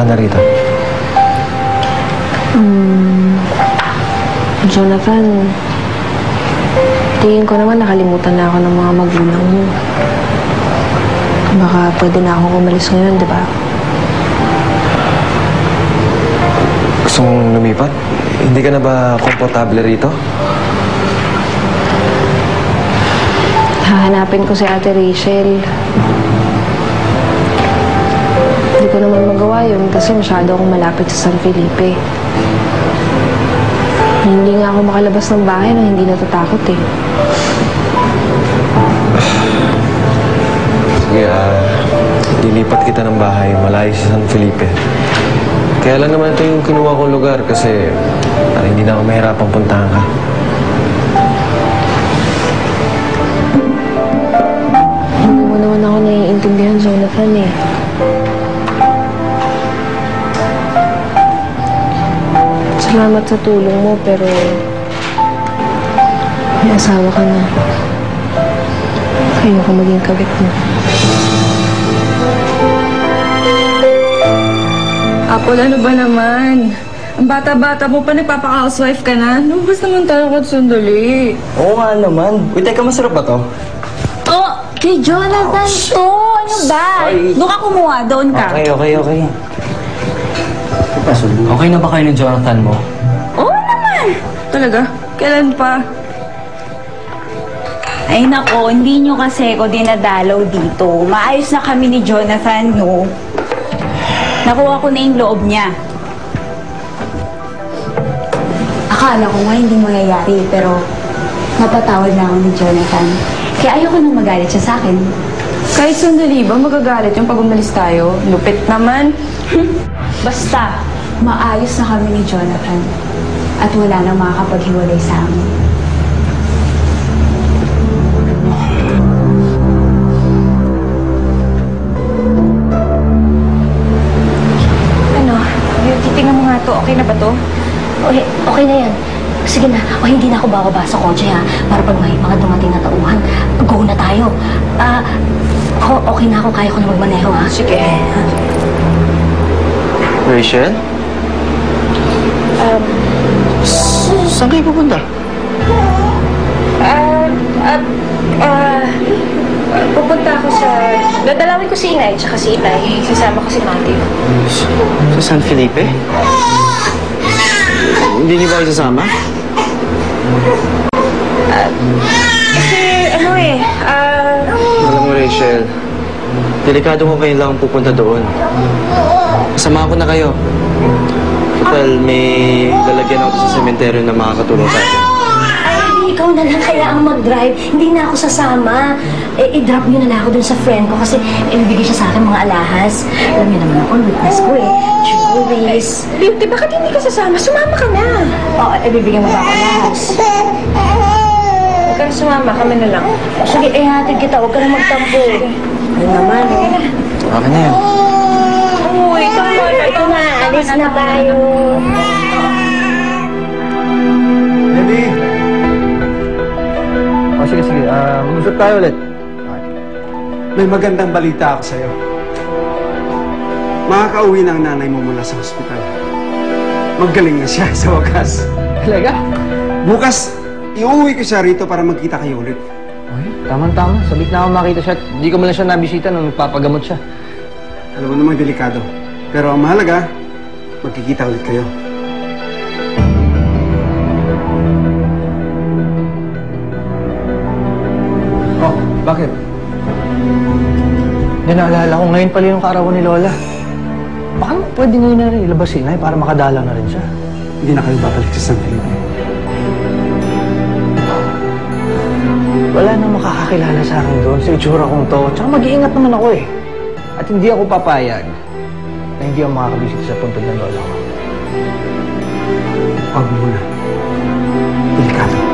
ka na rito? Jonathan, tingin ko naman nakalimutan na ako ng mga magulang mo. Baka pwede na akong umalis ngayon, di ba? Gusto mong lumipat? Hindi ka na ba komportable rito? Hahanapin ko si Ate Rachel. Hindi ko naman magawa yun kasi masyado akong malapit sa San Felipe. Hindi nga ako makalabas ng bahay nang hindi natatakot eh. Sige, lilipat kita ng bahay malayo sa San Felipe. Kaya lang naman ito yung kinuha kong lugar kasi hindi na ako mahirapang puntahan ka. Hindi mo naman ako naiintindihan, Jonathan eh. Salamat sa tulong mo, pero may asawa ka na. Ayoko maging kabit mo. Apple, ano ba naman? Ang bata-bata mo pa, nagpapaka-housewife ka na. Lumabas naman tayo kahit sandali. Oo nga naman. Uy, teka, masarap ba to? Oh, kay Jonathan to! Ano ba? Sorry. Doon ka kumuha, doon ka. Okay. Okay na ba kayo ng Jonathan mo? Oo naman! Talaga? Kailan pa? Ay nako, hindi nyo kasi ko dinadalaw dito. Maayos na kami ni Jonathan, no? Nakuha ko na yung loob niya. Akala ko nga hindi mangyayari, pero mapatawad na ako ni Jonathan. Kaya ayoko nang magalit siya sa akin. Kahit sandali ba magagalit yung pag umalis tayo? Lupit naman. Basta, maayos na kami ni Jonathan. At wala nang makakapaghiwalay sa amin. Titingnan mo nga to. Okay na ba to? Okay na yan. Sige na. O, hindi na ako bababa sa kotse, ha? Para pag may mga dumating na tauhan, go na tayo. Okay na ako. Kaya ko na magmaneho, ha? Sige. Rachel? Saan kayo pupunta? Pupunta ako sa... Dadalawin ko si Inay, tsaka si Itay. Sasama ko si Matthew. Sa San Felipe? Hindi niyo ba kayo sasama? Kasi, Alam mo, Rachel, delikado mo kayo lang pupunta doon. Kasama ko na kayo. Total, may lalagyan ako sa sementeryo na makakatulong sa atin. Ikaw na lang kaya ang mag-drive. Hindi na ako sasama. I-drop niyo na lang ako dun sa friend ko kasi ibibigay siya sa akin mga alahas. Alam niyo naman ako, witness ko eh. Jewelries. Beauty, bakit hindi ka sasama? Sumama ka na. Oo, ibibigyan mo ba ako alahas? Huwag ka na sumama, kami na lang. Sige, hatid kita. Huwag ka na magtampo. Ay naman. Okay na yan. Uy, Ito na, alis na tayo. Baby! Sige. Mag-usap tayo ulit. May magandang balita ako sa'yo. Makakauwi na ang nanay mo mula sa hospital. Magaling na siya sa wakas. Talaga? Bukas, iuwi ko siya rito para magkita kayo ulit. Ay, tama. Sabik na ako makita siya. Hindi ko man lang siya nabisita nung nagpapagamot siya. Alam mo namang delikado. Pero ang mahalaga, magkikita ulit kayo. Oh, bakit? Hindi naalala ko ngayon pala yung kaarawan ni Lola. Baka pwede ngayon na rin ilabas si Inay para makadalaw na rin siya. Hindi na kayo babalik sa San Felipe. Wala nang makakakilala sa akin doon sa itsura kong to. Tsaka mag-iingat naman ako eh. At hindi ako papayag na hindi ako makakabisita sa puntod ng Lola ko. Huwag mo muna. Delikado.